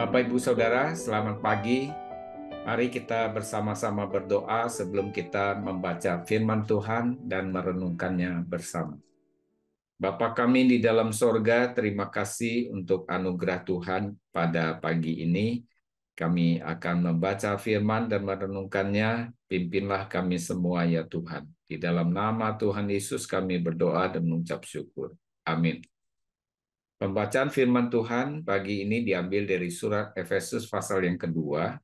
Bapak, Ibu, Saudara, selamat pagi. Mari kita bersama-sama berdoa sebelum kita membaca firman Tuhan dan merenungkannya bersama. Bapa kami di dalam sorga, terima kasih untuk anugerah Tuhan pada pagi ini. Kami akan membaca firman dan merenungkannya. Pimpinlah kami semua ya Tuhan. Di dalam nama Tuhan Yesus kami berdoa dan mengucap syukur. Amin. Pembacaan firman Tuhan pagi ini diambil dari surat Efesus pasal yang kedua,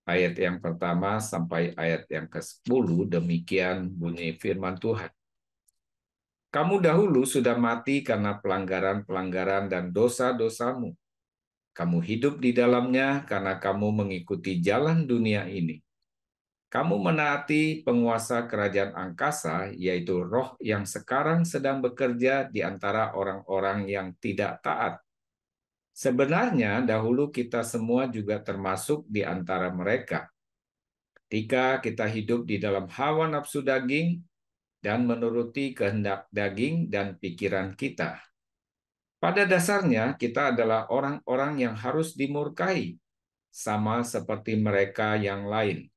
ayat yang pertama sampai ayat yang ke-10, demikian bunyi firman Tuhan. Kamu dahulu sudah mati karena pelanggaran-pelanggaran dan dosa-dosamu. Kamu hidup di dalamnya karena kamu mengikuti jalan dunia ini. Kamu menaati penguasa kerajaan angkasa, yaitu roh yang sekarang sedang bekerja di antara orang-orang yang tidak taat. Sebenarnya dahulu kita semua juga termasuk di antara mereka. Ketika kita hidup di dalam hawa nafsu daging dan menuruti kehendak daging dan pikiran kita. Pada dasarnya kita adalah orang-orang yang harus dimurkai, sama seperti mereka yang lain.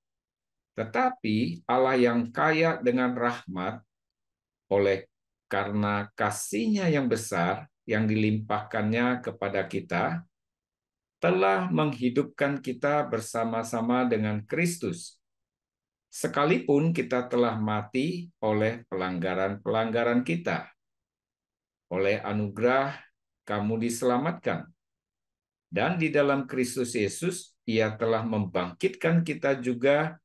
Tetapi Allah yang kaya dengan rahmat, oleh karena kasih-Nya yang besar yang dilimpahkannya kepada kita, telah menghidupkan kita bersama-sama dengan Kristus. Sekalipun kita telah mati oleh pelanggaran-pelanggaran kita, oleh anugerah kamu diselamatkan. Dan di dalam Kristus Yesus, Ia telah membangkitkan kita juga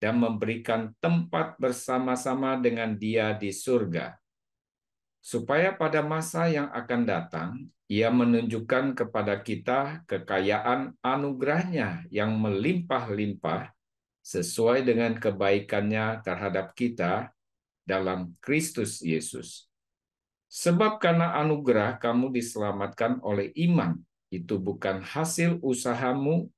dan memberikan tempat bersama-sama dengan Dia di surga. Supaya pada masa yang akan datang, Ia menunjukkan kepada kita kekayaan anugerahnya yang melimpah-limpah sesuai dengan kebaikannya terhadap kita dalam Kristus Yesus. Sebab karena anugerah kamu diselamatkan oleh iman, itu bukan hasil usahamu,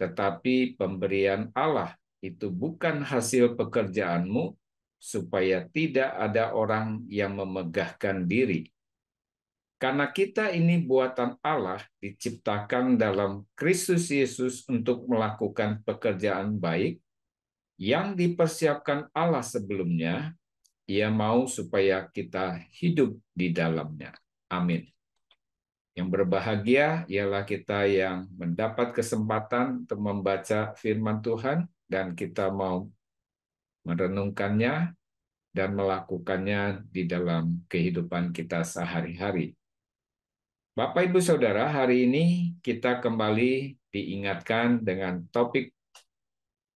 tetapi pemberian Allah. Itu bukan hasil pekerjaanmu, supaya tidak ada orang yang memegahkan diri. Karena kita ini buatan Allah, diciptakan dalam Kristus Yesus untuk melakukan pekerjaan baik yang dipersiapkan Allah sebelumnya. Ia mau supaya kita hidup di dalamnya. Amin. Yang berbahagia ialah kita yang mendapat kesempatan untuk membaca firman Tuhan dan kita mau merenungkannya dan melakukannya di dalam kehidupan kita sehari-hari. Bapak, Ibu, Saudara, hari ini kita kembali diingatkan dengan topik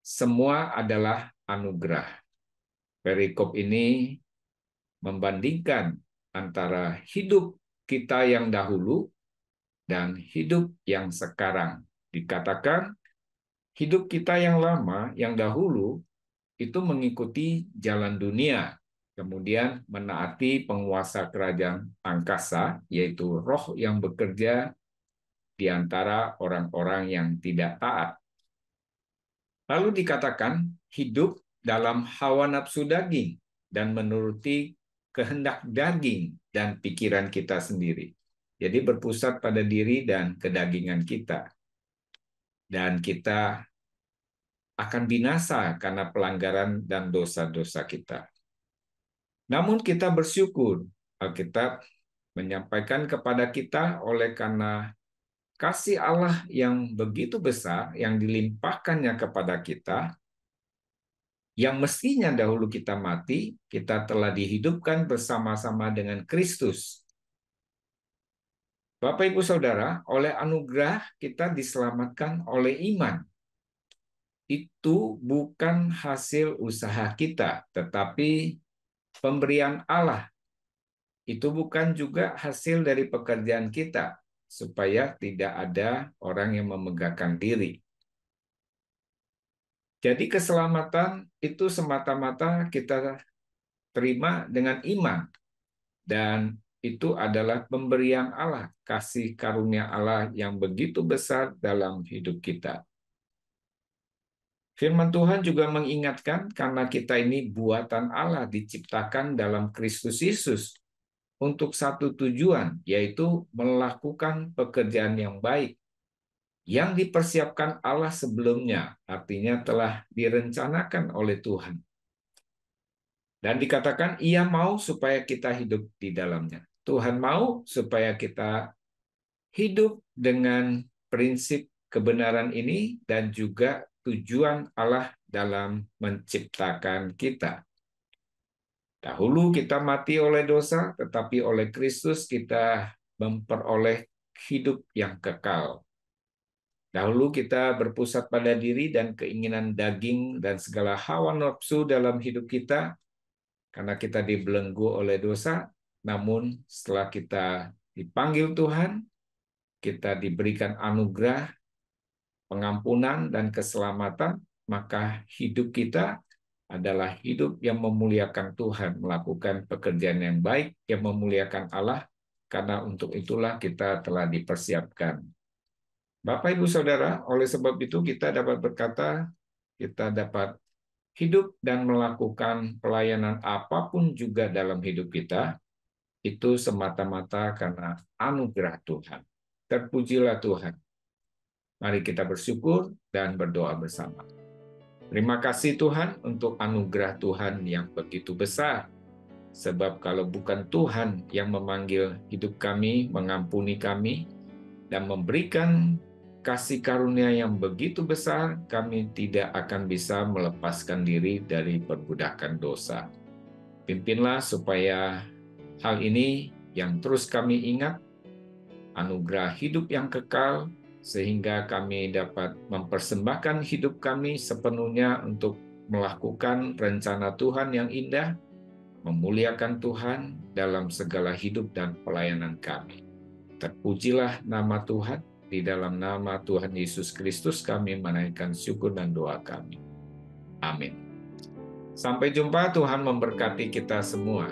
semua adalah anugerah. Perikop ini membandingkan antara hidup kita yang dahulu dan hidup yang sekarang. Dikatakan hidup kita yang lama, yang dahulu, itu mengikuti jalan dunia, kemudian menaati penguasa kerajaan angkasa, yaitu roh yang bekerja di antara orang-orang yang tidak taat. Lalu dikatakan hidup dalam hawa nafsu daging dan menuruti kehendak daging dan pikiran kita sendiri. Jadi berpusat pada diri dan kedagingan kita. Dan kita akan binasa karena pelanggaran dan dosa-dosa kita. Namun kita bersyukur, Alkitab menyampaikan kepada kita oleh karena kasih Allah yang begitu besar, yang dilimpahkannya kepada kita, yang mestinya dahulu kita mati, kita telah dihidupkan bersama-sama dengan Kristus. Bapak, Ibu, Saudara, oleh anugerah kita diselamatkan oleh iman. Itu bukan hasil usaha kita, tetapi pemberian Allah. Itu bukan juga hasil dari pekerjaan kita, supaya tidak ada orang yang memegahkan diri. Jadi keselamatan itu semata-mata kita terima dengan iman. Dan itu adalah pemberian Allah, kasih karunia Allah yang begitu besar dalam hidup kita. Firman Tuhan juga mengingatkan karena kita ini buatan Allah diciptakan dalam Kristus Yesus untuk satu tujuan, yaitu melakukan pekerjaan yang baik. yang dipersiapkan Allah sebelumnya, artinya telah direncanakan oleh Tuhan. Dan dikatakan ia mau supaya kita hidup di dalamnya. Tuhan mau supaya kita hidup dengan prinsip kebenaran ini dan juga tujuan Allah dalam menciptakan kita. Dahulu kita mati oleh dosa, tetapi oleh Kristus kita memperoleh hidup yang kekal. Dahulu kita berpusat pada diri dan keinginan daging dan segala hawa nafsu dalam hidup kita, karena kita dibelenggu oleh dosa. Namun setelah kita dipanggil Tuhan, kita diberikan anugerah, pengampunan, dan keselamatan, maka hidup kita adalah hidup yang memuliakan Tuhan, melakukan pekerjaan yang baik, yang memuliakan Allah, karena untuk itulah kita telah dipersiapkan. Bapak, Ibu, Saudara, oleh sebab itu kita dapat berkata, kita dapat hidup dan melakukan pelayanan apapun juga dalam hidup kita, itu semata-mata karena anugerah Tuhan. Terpujilah Tuhan. Mari kita bersyukur dan berdoa bersama. Terima kasih Tuhan untuk anugerah Tuhan yang begitu besar. Sebab kalau bukan Tuhan yang memanggil hidup kami, mengampuni kami, dan memberikan kasih karunia yang begitu besar, kami tidak akan bisa melepaskan diri dari perbudakan dosa. Pimpinlah supaya hal ini yang terus kami ingat, anugerah hidup yang kekal, sehingga kami dapat mempersembahkan hidup kami sepenuhnya untuk melakukan rencana Tuhan yang indah, memuliakan Tuhan dalam segala hidup dan pelayanan kami. Terpujilah nama Tuhan, di dalam nama Tuhan Yesus Kristus kami menaikkan syukur dan doa kami. Amin. Sampai jumpa, Tuhan memberkati kita semua.